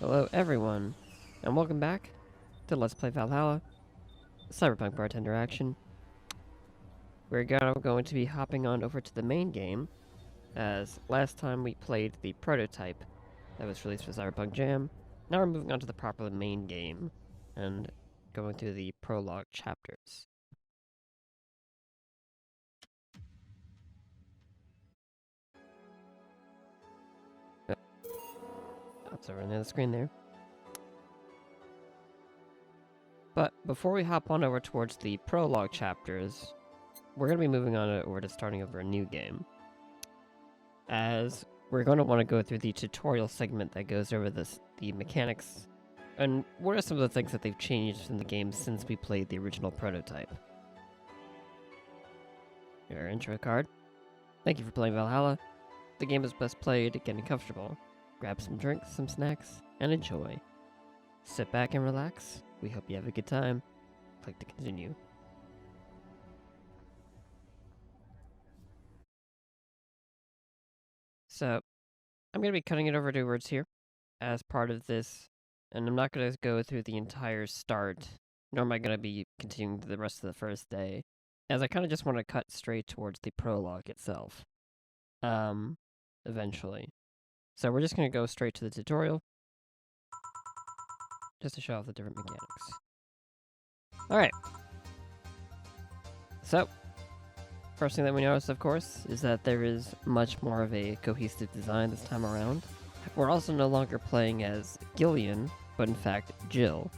Hello everyone, and welcome back to Let's Play Valhalla, Cyberpunk Bartender action. We're going to be hopping on over to the main game, as last time we played the prototype that was released for Cyberpunk Jam. Now we're moving on to the proper main game, and going through the prologue chapters. That's over on the other screen there. But before we hop on over towards the prologue chapters, we're going to be moving on over to starting over a new game, as we're going to want to go through the tutorial segment that goes over the mechanics and what are some of the things that they've changed in the game since we played the original prototype. Your intro card. Thank you for playing Valhalla. The game is best played getting comfortable. Grab some drinks, some snacks, and enjoy. Sit back and relax. We hope you have a good time. Click to continue. So, I'm going to be cutting it over to words here as part of this, and I'm not going to go through the entire start, nor am I going to be continuing the rest of the first day, as I kind of just want to cut straight towards the prologue itself, eventually. So we're just going to go straight to the tutorial, just to show off the different mechanics. Alright. So, first thing that we notice, of course, is that there is much more of a cohesive design this time around. We're also no longer playing as Gillian, but in fact, Jill.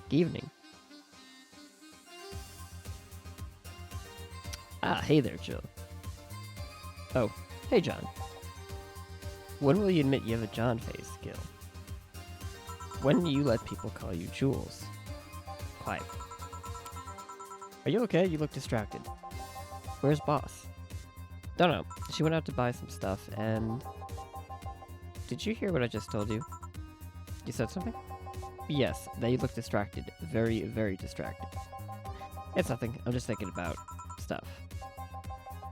Good evening. Ah, hey there, Jill. Oh, hey, John. When will you admit you have a John face, Gil? When do you let people call you Jules? Quiet. Are you okay? You look distracted. Where's Boss? Don't know. She went out to buy some stuff, and... Did you hear what I just told you? You said something? Yes, that you look distracted. Very, very distracted. It's nothing. I'm just thinking about stuff.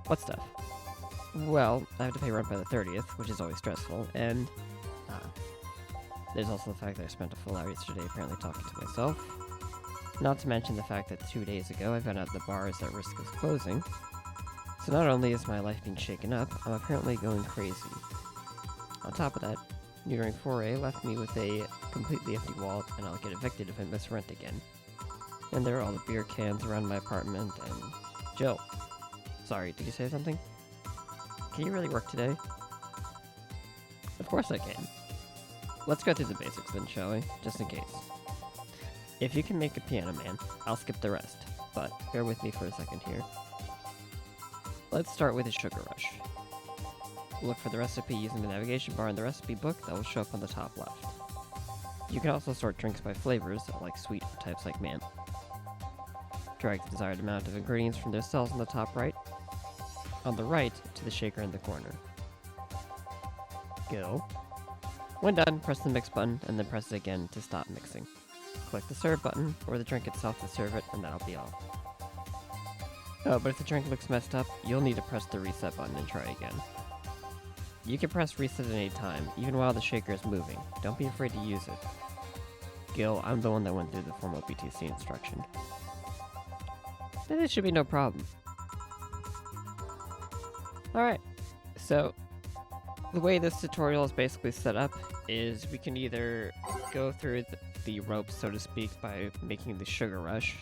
What stuff? Well, I have to pay rent by the 30th, which is always stressful, and... there's also the fact that I spent a full hour yesterday apparently talking to myself. Not to mention the fact that 2 days ago I found out the bar is at risk of closing. So not only is my life being shaken up, I'm apparently going crazy. On top of that, neutering 4A left me with a completely empty wallet, and I'll get evicted if I miss rent again. And there are all the beer cans around my apartment, and... Jill. Sorry, did you say something? Can you really work today? Of course I can. Let's go through the basics then, shall we? Just in case. If you can make a piano man, I'll skip the rest, but bear with me for a second here. Let's start with a sugar rush. Look for the recipe using the navigation bar in the recipe book that will show up on the top left. You can also sort drinks by flavors, like sweet for types like man. Drag the desired amount of ingredients from their cells on the top right, on the right to the shaker in the corner. Go. When done, press the mix button, and then press it again to stop mixing. Click the serve button, or the drink itself to serve it, and that'll be all. Oh, but if the drink looks messed up, you'll need to press the reset button and try again. You can press reset at any time, even while the shaker is moving. Don't be afraid to use it. Gil, I'm the one that went through the formal BTC instruction. Then it should be no problem. Alright, so the way this tutorial is basically set up is we can either go through the ropes, so to speak, by making the sugar rush,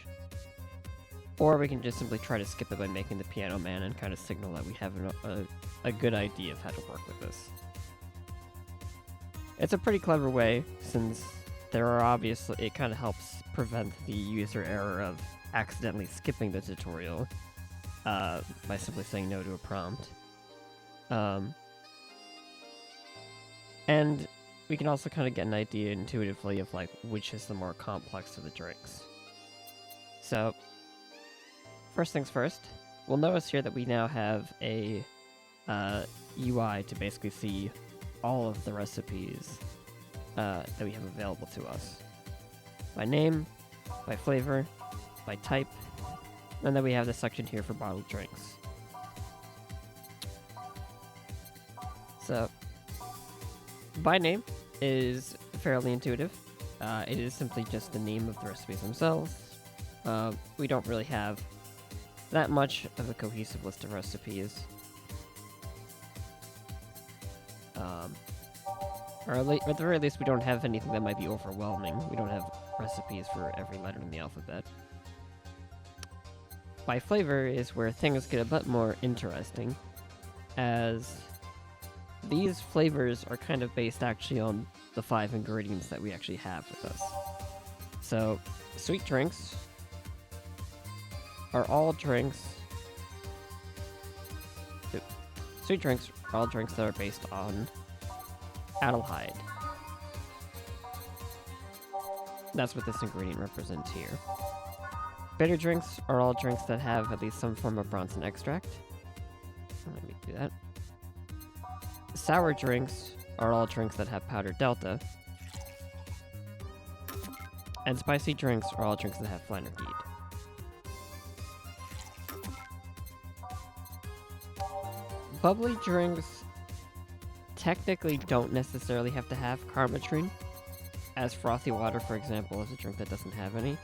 or we can just simply try to skip it by making the piano man and kind of signal that we have a good idea of how to work with this. It's a pretty clever way, since there are obviously, it kind of helps prevent the user error of accidentally skipping the tutorial by simply saying no to a prompt. And we can also kind of get an idea intuitively of like which is the more complex of the drinks. So, first things first, we'll notice here that we now have a UI to basically see all of the recipes that we have available to us. By name, by flavor, by type, and then we have this section here for bottled drinks. So, by name, is fairly intuitive. It is simply just the name of the recipes themselves. We don't really have that much of a cohesive list of recipes. Or at the very least, we don't have anything that might be overwhelming. We don't have recipes for every letter in the alphabet. By flavor is where things get a bit more interesting, as these flavors are kind of based actually on the 5 ingredients that we actually have with us. So, sweet drinks are all drinks. Sweet drinks are all drinks that are based on aldehyde. That's what this ingredient represents here. Bitter drinks are all drinks that have at least some form of Bronson extract. Let me do that. Sour drinks are all drinks that have powdered delta. And spicy drinks are all drinks that have flannergeed. Bubbly drinks technically don't necessarily have to have carbotrine, as frothy water, for example, is a drink that doesn't have any.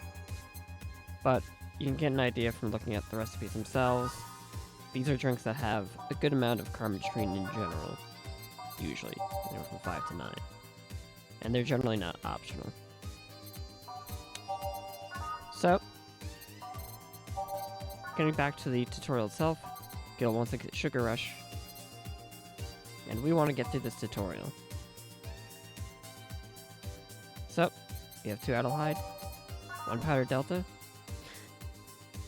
But you can get an idea from looking at the recipes themselves. These are drinks that have a good amount of carbotrine in general, usually, from 5 to 9. And they're generally not optional. So, getting back to the tutorial itself, Gil wants to get Sugar Rush. And we want to get through this tutorial. So, we have 2 aldehyde, 1 powdered delta,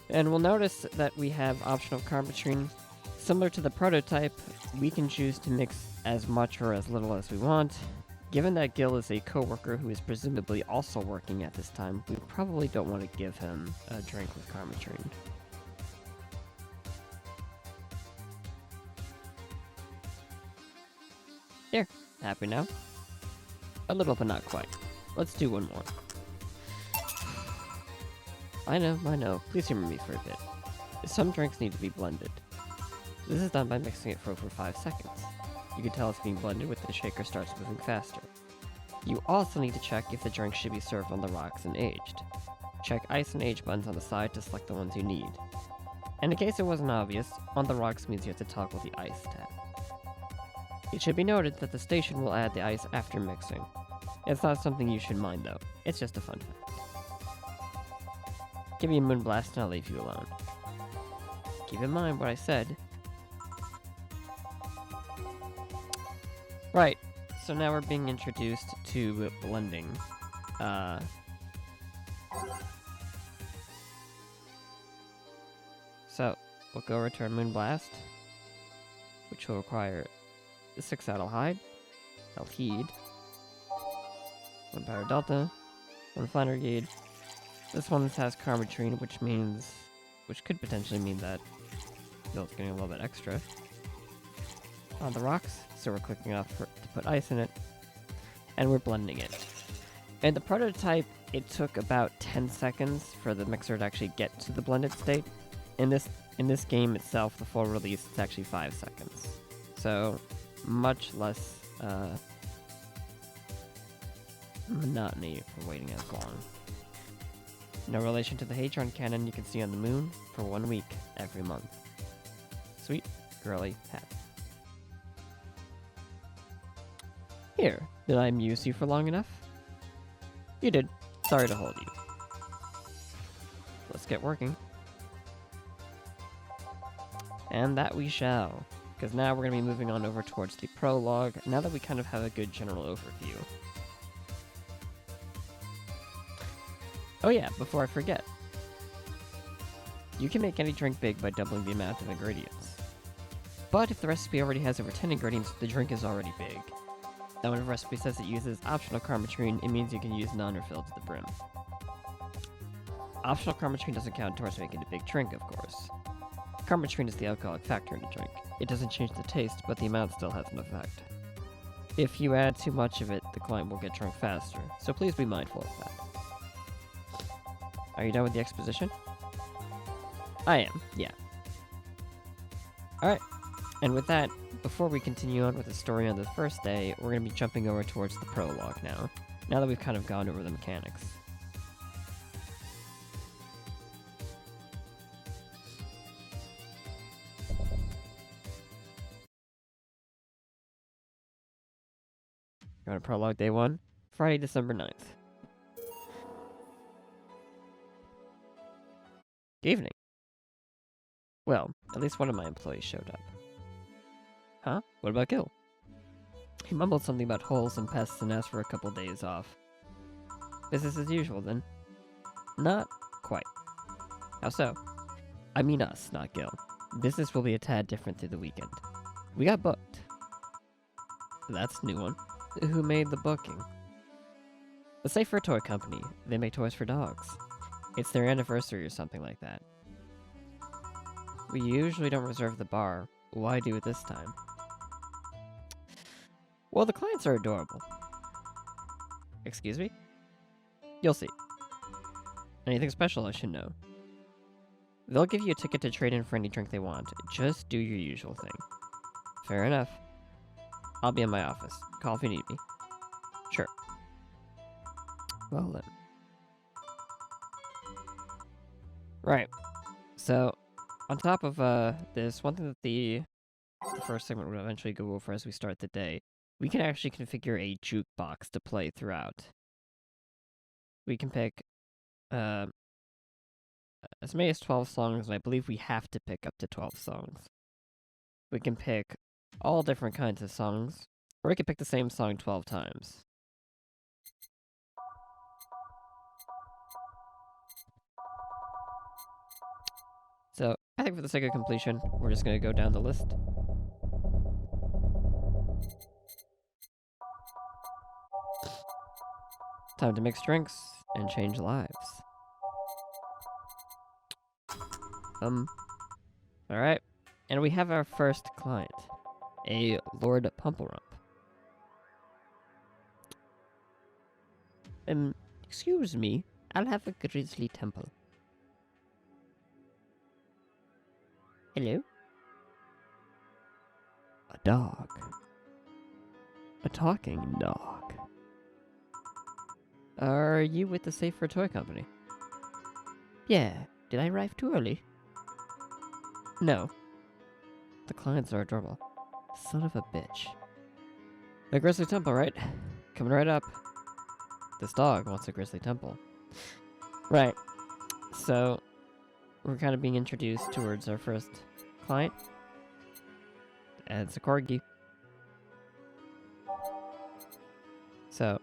and we'll notice that we have optional carbotrine. Similar to the prototype, we can choose to mix as much or as little as we want. Given that Gil is a coworker who is presumably also working at this time, we probably don't want to give him a drink with carbotrine. Here, happy now? A little, but not quite. Let's do one more. I know. Please humor me for a bit. Some drinks need to be blended. This is done by mixing it for over 5 seconds. You can tell it's being blended when the shaker starts moving faster. You also need to check if the drink should be served on the rocks and aged. Check ice and age buttons on the side to select the ones you need. And in case it wasn't obvious, on the rocks means you have to toggle the ice tab. It should be noted that the station will add the ice after mixing. It's not something you should mind though, it's just a fun fact. Give me a moonblast and I'll leave you alone. Keep in mind what I said. Right, so now we're being introduced to blending. So, we'll go over to our moonblast, which will require 6 aldehyde, 1 powder delta, 1 flannergeed. This one has carbotrine, which could potentially mean that Gil's getting a little bit extra. On the rocks, so we're clicking off to put ice in it, and we're blending it. In the prototype, it took about 10 seconds for the mixer to actually get to the blended state. In this game itself, the full release, it's actually 5 seconds. So, much less monotony for waiting as long. No relation to the Hadron cannon you can see on the moon for 1 week every month. Sweet, girly hat. Here, did I amuse you for long enough? You did. Sorry to hold you. Let's get working. And that we shall, because now we're going to be moving on over towards the prologue, now that we kind of have a good general overview. Oh yeah, before I forget. You can make any drink big by doubling the amount of ingredients. But if the recipe already has over 10 ingredients, the drink is already big. Now when a recipe says it uses optional carbotrine, it means you can use non-refill to the brim. Optional carbotrine doesn't count towards making a big drink, of course. Carbotrine is the alcoholic factor in a drink. It doesn't change the taste, but the amount still has an effect. If you add too much of it, the client will get drunk faster, so please be mindful of that. Are you done with the exposition? I am, yeah. Alright, and with that, before we continue on with the story on the first day, we're going to be jumping over towards the prologue now that we've kind of gone over the mechanics. Going to prologue day 1, Friday, December 9th. Good evening. Well, at least one of my employees showed up. Huh? What about Gil? He mumbled something about holes and pests and asked for a couple days off. Business as usual, then? Not quite. How so? I mean us, not Gil. Business will be a tad different through the weekend. We got booked. That's a new one. Who made the booking? Let's say for a toy company. They make toys for dogs. It's their anniversary or something like that. We usually don't reserve the bar. Why do it this time? Well, the clients are adorable. Excuse me? You'll see. Anything special I should know? They'll give you a ticket to trade in for any drink they want. Just do your usual thing. Fair enough. I'll be in my office. Call if you need me. Sure. Well then. Right. So, on top of this, one thing that the first segment will eventually go over as we start the day, we can actually configure a jukebox to play throughout. We can pick as many as 12 songs, and I believe we have to pick up to 12 songs. We can pick all different kinds of songs, or we can pick the same song 12 times. So, I think for the sake of completion, we're just going to go down the list. Time to mix drinks and change lives. Alright. And we have our first client, a Lord Pumplerump. Excuse me, I'll have a Grizzly Temple. Hello? A dog. A talking dog. Are you with the Safe for Toy Company? Yeah. Did I arrive too early? No. The clients are adorable. Son of a bitch. A Grizzly Temple, right? Coming right up. This dog wants a Grizzly Temple. Right. So, we're kind of being introduced towards our first client. And it's a Corgi. So,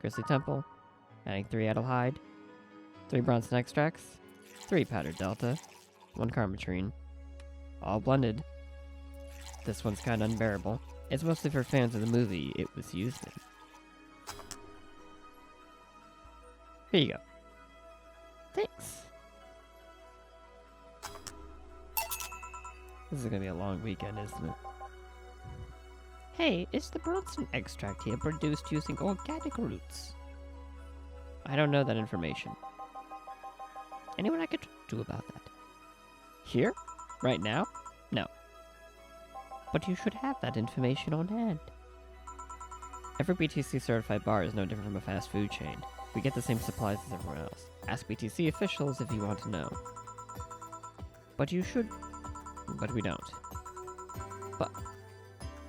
Grizzly Temple. Adding 3 Adel Hide. 3 Bronson Extracts. 3 Powdered Delta. 1 Karmatrine. All blended. This one's kind of unbearable. It's mostly for fans of the movie it was used in. Here you go. Thanks. This is gonna be a long weekend, isn't it? Hey, is the Bronson extract here produced using organic roots? I don't know that information. Anyone I could talk to about that? Here? Right now? No. But you should have that information on hand. Every BTC certified bar is no different from a fast food chain. We get the same supplies as everyone else. Ask BTC officials if you want to know. But you should... But we don't. But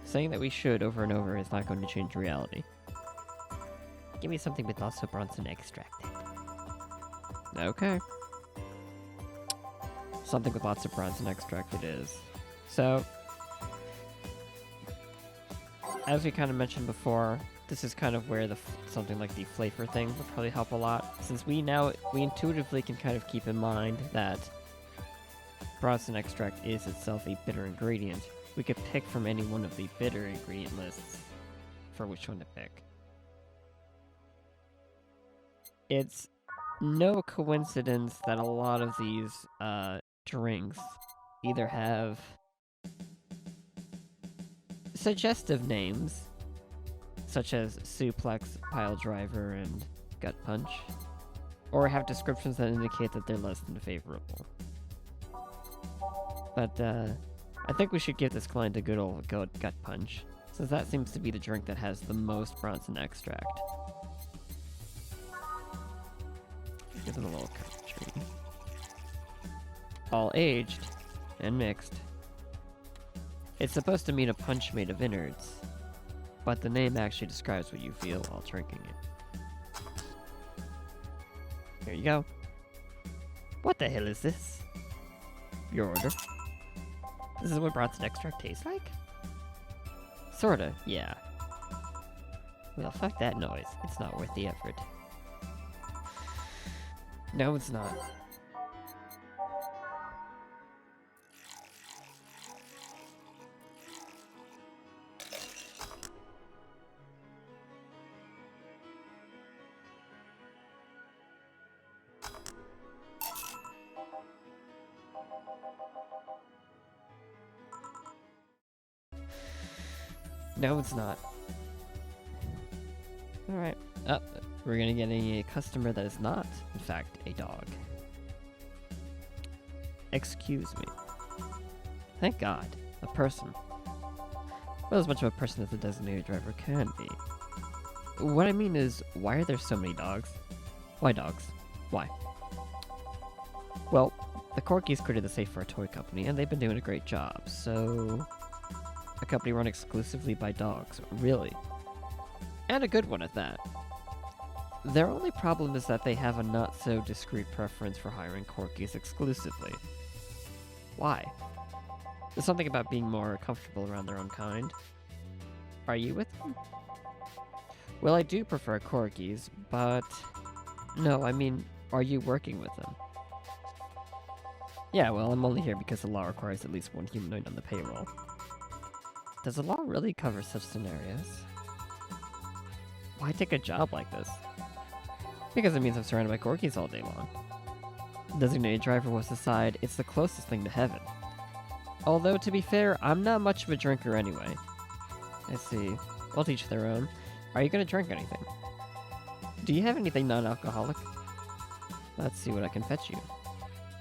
saying that we should over and over is not going to change reality. Give me something with lots of Bronson extracted. Okay. Something with lots of Bronson extract it is. So, as we kind of mentioned before, this is kind of where something like the flavor thing would probably help a lot, since we intuitively can kind of keep in mind that Bronson extract is itself a bitter ingredient. We could pick from any one of the bitter ingredient lists for which one to pick. It's no coincidence that a lot of these drinks either have suggestive names, such as Suplex, Pile Driver, and Gut Punch, or have descriptions that indicate that they're less than favorable. But I think we should give this client a good old gut punch, since that seems to be the drink that has the most Bronson extract. Give them a little country. All aged and mixed. It's supposed to mean a punch made of innards, but the name actually describes what you feel while drinking it. Here you go. What the hell is this? Your order. This is what Bronson extract tastes like? Sorta, yeah. Well, fuck that noise. It's not worth the effort. No, it's not. No, it's not. Alright. We're gonna get a customer that is not, in fact, a dog. Excuse me. Thank God. A person. Well, as much of a person as a designated driver can be. What I mean is, why are there so many dogs? Why dogs? Why? Well, the Corgis created the safe for a toy company, and they've been doing a great job, so... A company run exclusively by dogs, really. And a good one at that. Their only problem is that they have a not-so-discreet preference for hiring Corgis exclusively. Why? There's something about being more comfortable around their own kind. Are you with them? Well, I do prefer Corgis, but... No, I mean, are you working with them? Yeah, well, I'm only here because the law requires at least one humanoid on the payroll. Does the law really cover such scenarios? Why take a job like this? Because it means I'm surrounded by Corgis all day long. Designated driver was aside, it's the closest thing to heaven. Although, to be fair, I'm not much of a drinker anyway. I see. I'll teach their own. Are you gonna drink anything? Do you have anything non-alcoholic? Let's see what I can fetch you.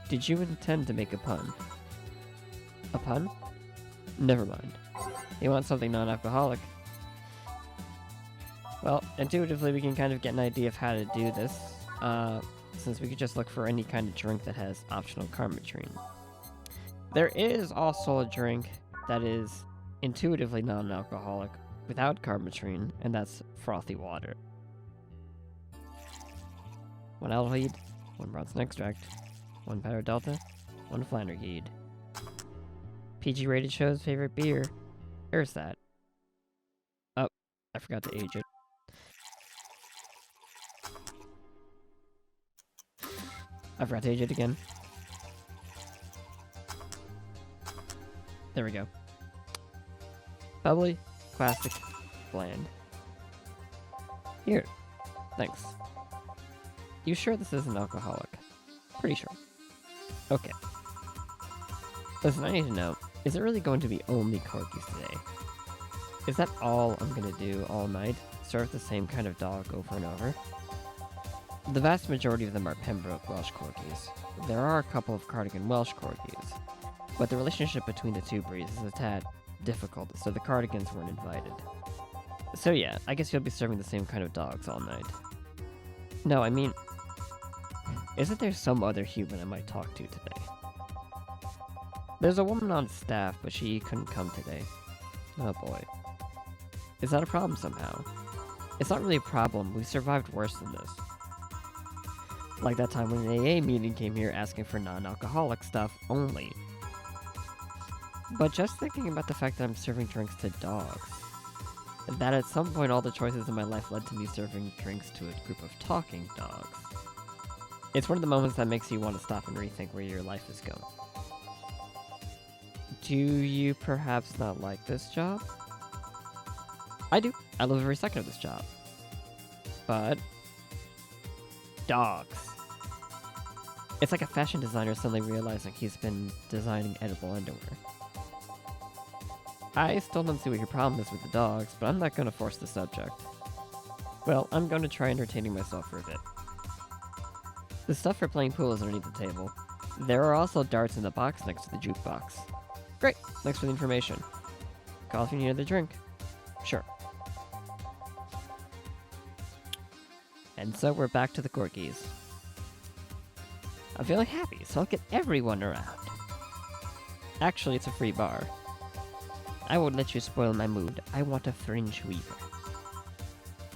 Did you intend to make a pun? A pun? Never mind. You want something non-alcoholic? Well, intuitively we can kind of get an idea of how to do this, since we could just look for any kind of drink that has optional carbotrine. There is also a drink that is intuitively non-alcoholic without carbotrine, and that's frothy water. 1 aldehyde, 1 Bronson extract, 1 powder delta, 1 flandergeed. PG rated show's favorite beer. Where's that? Oh, I forgot to age it. I forgot to age it again. There we go. Bubbly, classic, bland. Here. Thanks. You sure this isn't alcoholic? Pretty sure. Okay. Listen, I need to know, is it really going to be only Corgis today? Is that all I'm gonna do all night? Serve the same kind of dog over and over? The vast majority of them are Pembroke Welsh Corgis. There are a couple of Cardigan Welsh Corgis, but the relationship between the two breeds is a tad difficult, so the Cardigans weren't invited. So yeah, I guess you'll be serving the same kind of dogs all night. No, I mean, isn't there some other human I might talk to today? There's a woman on staff, but she couldn't come today. Oh boy. Is that a problem somehow? It's not really a problem, we survived worse than this. Like that time when an AA meeting came here asking for non-alcoholic stuff only. But just thinking about the fact that I'm serving drinks to dogs, that at some point all the choices in my life led to me serving drinks to a group of talking dogs. It's one of the moments that makes you want to stop and rethink where your life is going. Do you perhaps not like this job? I do. I love every second of this job. But... dogs. It's like a fashion designer suddenly realizing he's been designing edible underwear. I still don't see what your problem is with the dogs, but I'm not going to force the subject. Well, I'm going to try entertaining myself for a bit. The stuff for playing pool is underneath the table. There are also darts in the box next to the jukebox. Great, thanks for the information. Call if you need another drink. Sure. And so we're back to the Corgis. I'm feeling happy, so I'll get everyone around. Actually, it's a free bar. I won't let you spoil my mood. I want a fringe weaver.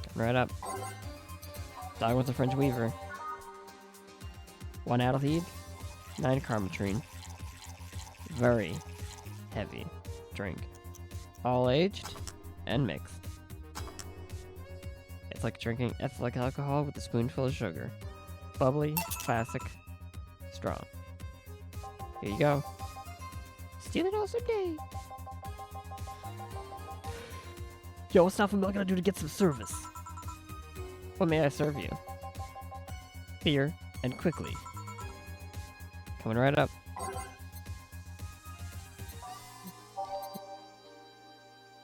Come right up. Dog wants a fringe weaver. 1 Adelaide, 9 Carmetrine. Very heavy drink. All aged and mixed. It's like drinking ethylene alcohol with a spoonful of sugar. Bubbly, classic, strong. Here you go. Steal it all someday. Yo, what's not familiar gonna do to get some service? What may I serve you? Beer, and quickly. Coming right up.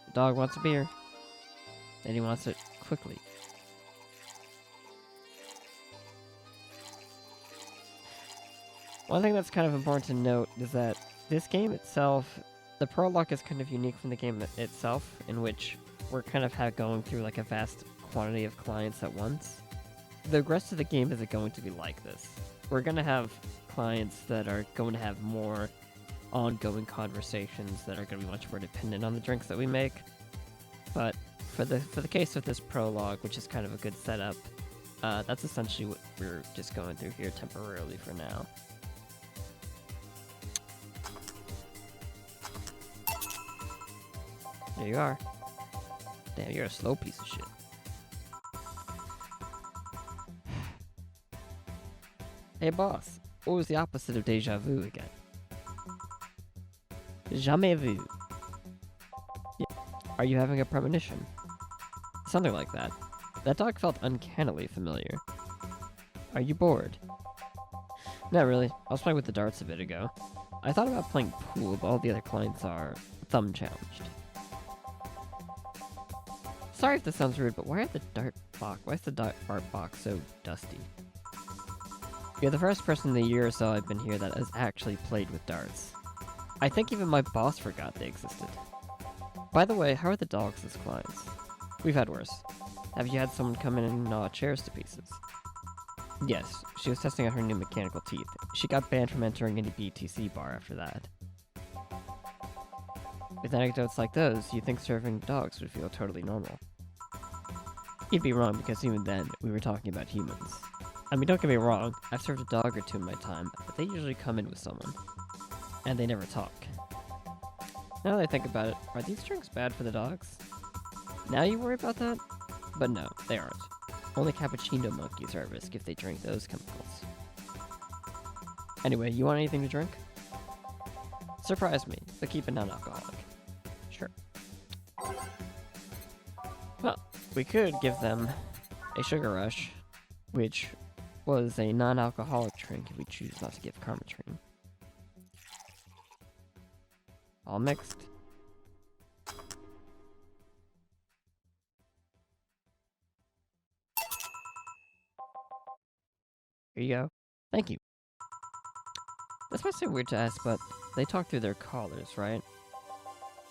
The dog wants a beer. And he wants it quickly. One thing that's kind of important to note is that this game itself, the prologue is kind of unique from the game itself, in which we're kind of going through like a vast quantity of clients at once. The rest of the game isn't going to be like this. We're going to have clients that are going to have more ongoing conversations that are going to be much more dependent on the drinks that we make. But for the case of this prologue, which is kind of a good setup, that's essentially what we're just going through here temporarily for now. There you are. Damn, you're a slow piece of shit. Hey boss, what was the opposite of déjà vu again? Jamais vu. Yeah. Are you having a premonition? Something like that. That dog felt uncannily familiar. Are you bored? Not really. I was playing with the darts a bit ago. I thought about playing pool, but all the other clients are thumb challenged. Sorry if this sounds rude, but why is the dart box so dusty? You're the first person in the year or so I've been here that has actually played with darts. I think even my boss forgot they existed. By the way, how are the dogs as clients? We've had worse. Have you had someone come in and gnaw chairs to pieces? Yes, she was testing out her new mechanical teeth. She got banned from entering any BTC bar after that. With anecdotes like those, you'd think serving dogs would feel totally normal. You'd be wrong, because even then, we were talking about humans. I mean, don't get me wrong, I've served a dog or two in my time, but they usually come in with someone. And they never talk. Now that I think about it, are these drinks bad for the dogs? Now you worry about that? But no, they aren't. Only cappuccino monkeys are at risk if they drink those chemicals. Anyway, you want anything to drink? Surprise me, but keep it non-alcoholic. Sure. Well, we could give them a sugar rush, which was a non-alcoholic drink if we choose not to give Carmetrine. All mixed. Here you go. Thank you. This might seem weird to ask, but they talk through their collars, right?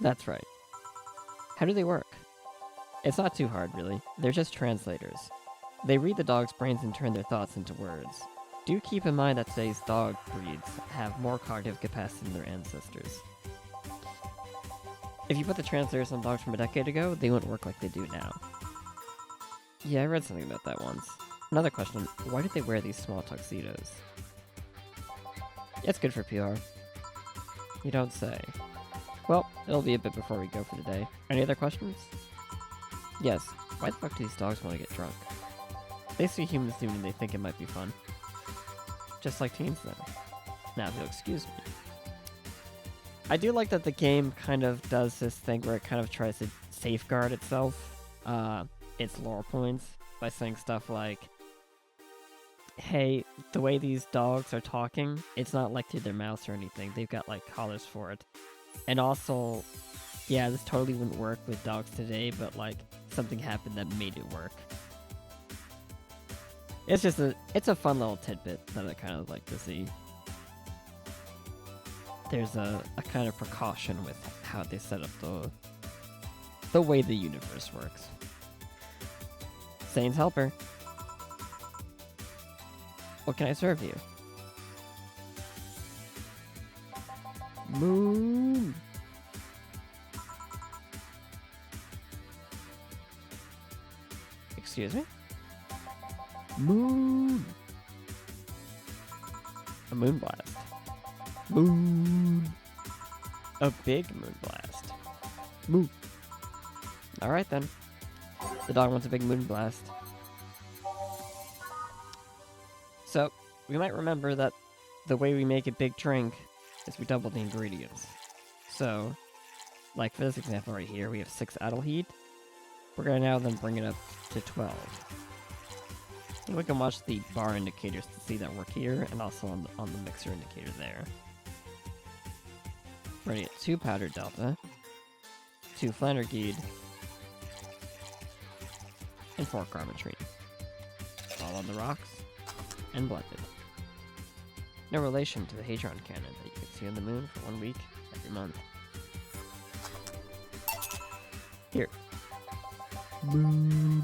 That's right. How do they work? It's not too hard, really. They're just translators. They read the dog's brains and turn their thoughts into words. Do keep in mind that today's dog breeds have more cognitive capacity than their ancestors. If you put the translators on dogs from a decade ago, they wouldn't work like they do now. Yeah, I read something about that once. Another question, why did they wear these small tuxedos? It's good for PR. You don't say. Well, it'll be a bit before we go for today. Any other questions? Yes, why the fuck do these dogs want to get drunk? They see humans doing and they think it might be fun. Just like teens then. Now if you'll excuse me. I do like that the game kind of does this thing where it kind of tries to safeguard itself, its lore points, by saying stuff like, hey, the way these dogs are talking, it's not like through their mouths or anything. They've got like collars for it. And also, yeah, this totally wouldn't work with dogs today, but like something happened that made it work. It's a fun little tidbit that I kind of like to see. there's a kind of precaution with how they set up the way the universe works. Sane's helper. What can I serve you? Moon. Excuse me? Moon. A moon blast. Moon. A big moon blast. Moon. Alright then. The dog wants a big moon blast. So, we might remember that the way we make a big drink is we double the ingredients. So, like for this example right here, we have 6 Adelheid. We're gonna now then bring it up to 12. And we can watch the bar indicators to see that we're here, and also on the mixer indicator there. We're gonna get 2 powdered delta, 2 Flannergeed, and 4 Carbotrine. All on the rocks, and blended. No relation to the Hadron Cannon that you can see on the moon for 1 week every month. Here. Moon.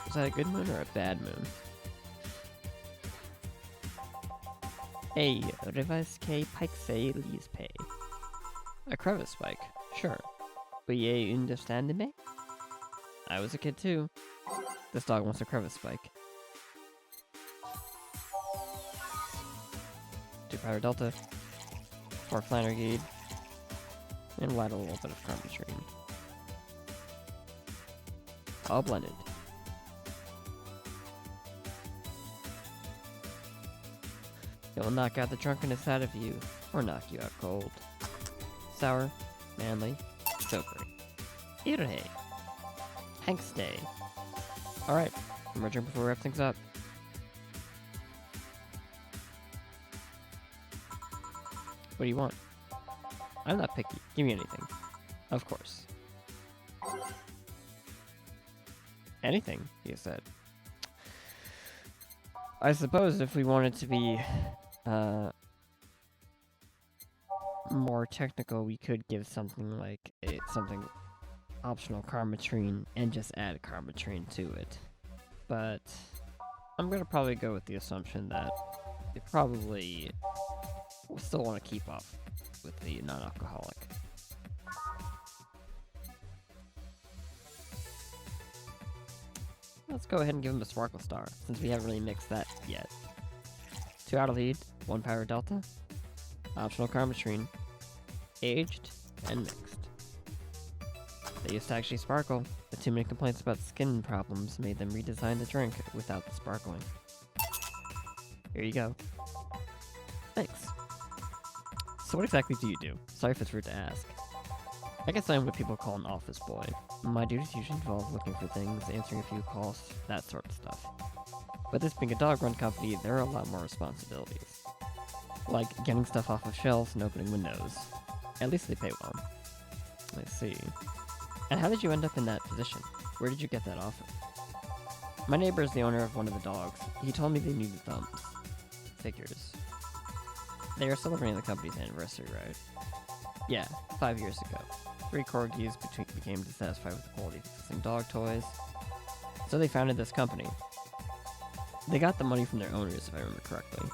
Was that a good moon or a bad moon? Hey, Rivas K Pike say Lees pay. A crevice spike, sure. VA understand me? I was a kid too. This dog wants a crevice spike. 2 powder delta, 4 Flannergeed, and we'll add a little bit of Carbotrine. All blended. It will knock out the drunkenness out of you, or knock you out cold. Sour, manly, sober. Irhe. Hank's Day. Alright, I'm gonna drink before we wrap things up. What do you want? I'm not picky. Give me anything. Of course. Anything, he said. I suppose if we wanted to be more technical, we could give something like something optional Carbotrine and just add Carbotrine to it. But I'm gonna probably go with the assumption that they probably still want to keep up with the non-alcoholic. Let's go ahead and give him a Sparkle Star, since we haven't really mixed that yet. 2 Adelheid, 1 Power Delta, optional Carbotrine, aged and mixed. They used to actually sparkle, but too many complaints about skin problems made them redesign the drink without the sparkling. Here you go. Thanks. So what exactly do you do? Sorry if it's rude to ask. I guess I'm what people call an office boy. My duties usually involve looking for things, answering a few calls, that sort of stuff. But this being a dog-run company, there are a lot more responsibilities. Like getting stuff off of shelves and opening windows. At least they pay well. I see. And how did you end up in that position? Where did you get that offer? My neighbor is the owner of one of the dogs. He told me they needed thumbs. Figures. They are celebrating the company's anniversary, right? Yeah, 5 years ago. 3 corgis became dissatisfied with the quality of existing dog toys, so they founded this company. They got the money from their owners, if I remember correctly.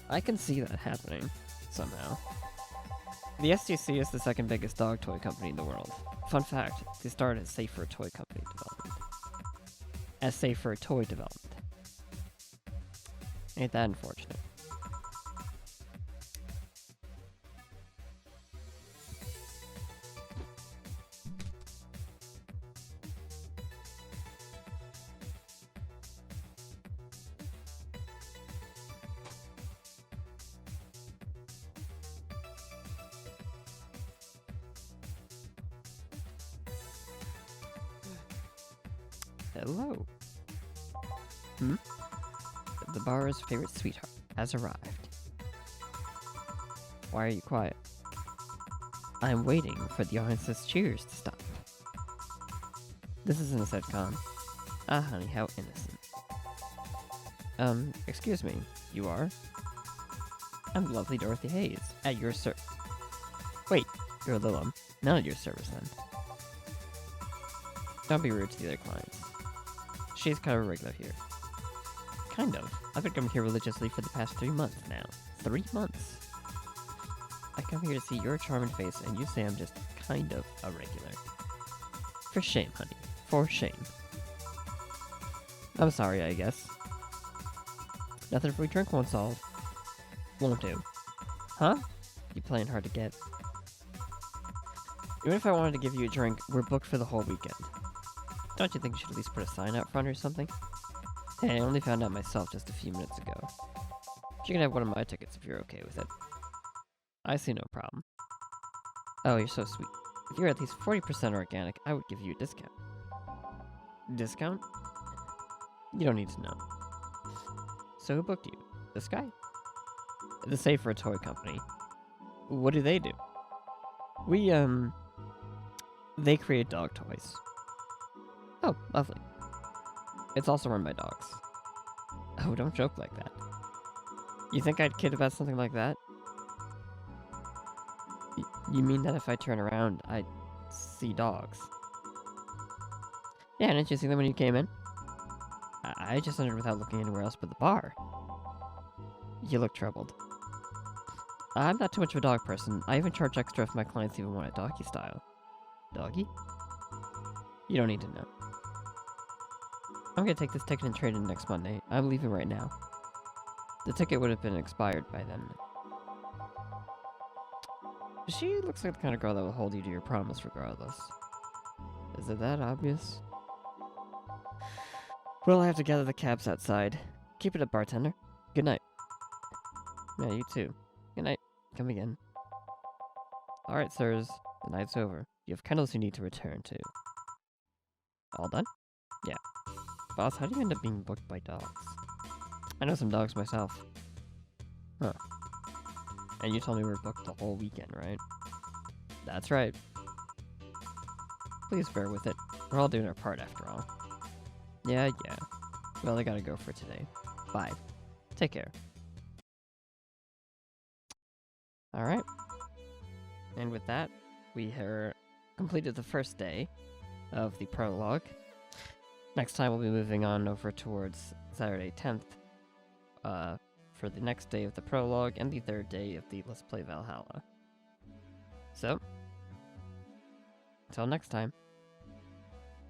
I can see that happening, somehow. The STC is the second biggest dog toy company in the world. Fun fact, they started as Safer Toy Company development. As Safer Toy Development. Ain't that unfortunate? Hello. The bar's favorite sweetheart has arrived. Why are you quiet? I'm waiting for the audience's cheers to stop. This isn't a sitcom. Ah, honey, how innocent. Excuse me, you are? I'm the lovely Dorothy Hayes, at your Wait, you're Lilum. None at your service, then. Don't be rude to the other clients. She's kind of a regular here. Kind of. I've been coming here religiously for the past 3 months now. 3 months. I come here to see your charming face, and you say I'm just kind of a regular. For shame, honey. For shame. I'm sorry, I guess. Nothing free drink won't solve. Won't do. Huh? You playing hard to get. Even if I wanted to give you a drink, we're booked for the whole weekend. Don't you think you should at least put a sign out front or something? Hey, I only found out myself just a few minutes ago. You can have one of my tickets if you're okay with it. I see no problem. Oh, you're so sweet. If you're at least 40% organic, I would give you a discount. Discount? You don't need to know. So who booked you? This guy? The Safer Toy Company. What do? They create dog toys. Oh, lovely. It's also run by dogs. Oh, don't joke like that. You think I'd kid about something like that? You mean that if I turn around, I'd see dogs? Yeah, didn't you see them when you came in? I just entered without looking anywhere else but the bar. You look troubled. I'm not too much of a dog person. I even charge extra if my clients even want a doggy style. Doggy? You don't need to know. I'm gonna take this ticket and trade in next Monday. I'm leaving right now. The ticket would have been expired by then. She looks like the kind of girl that will hold you to your promise regardless. Is it that obvious? Well, I have to gather the cabs outside. Keep it up, bartender. Good night. Yeah, you too. Good night. Come again. Alright, sirs. The night's over. You have kennels you need to return to. All done? Yeah. Boss, how do you end up being booked by dogs? I know some dogs myself. Huh. And you told me we were booked the whole weekend, right? That's right. Please bear with it. We're all doing our part after all. Yeah. Well, I gotta go for today. Bye. Take care. Alright. And with that, we have completed the first day of the prologue. Next time we'll be moving on over towards Saturday 10th for the next day of the prologue and the third day of the Let's Play Valhalla. So, until next time.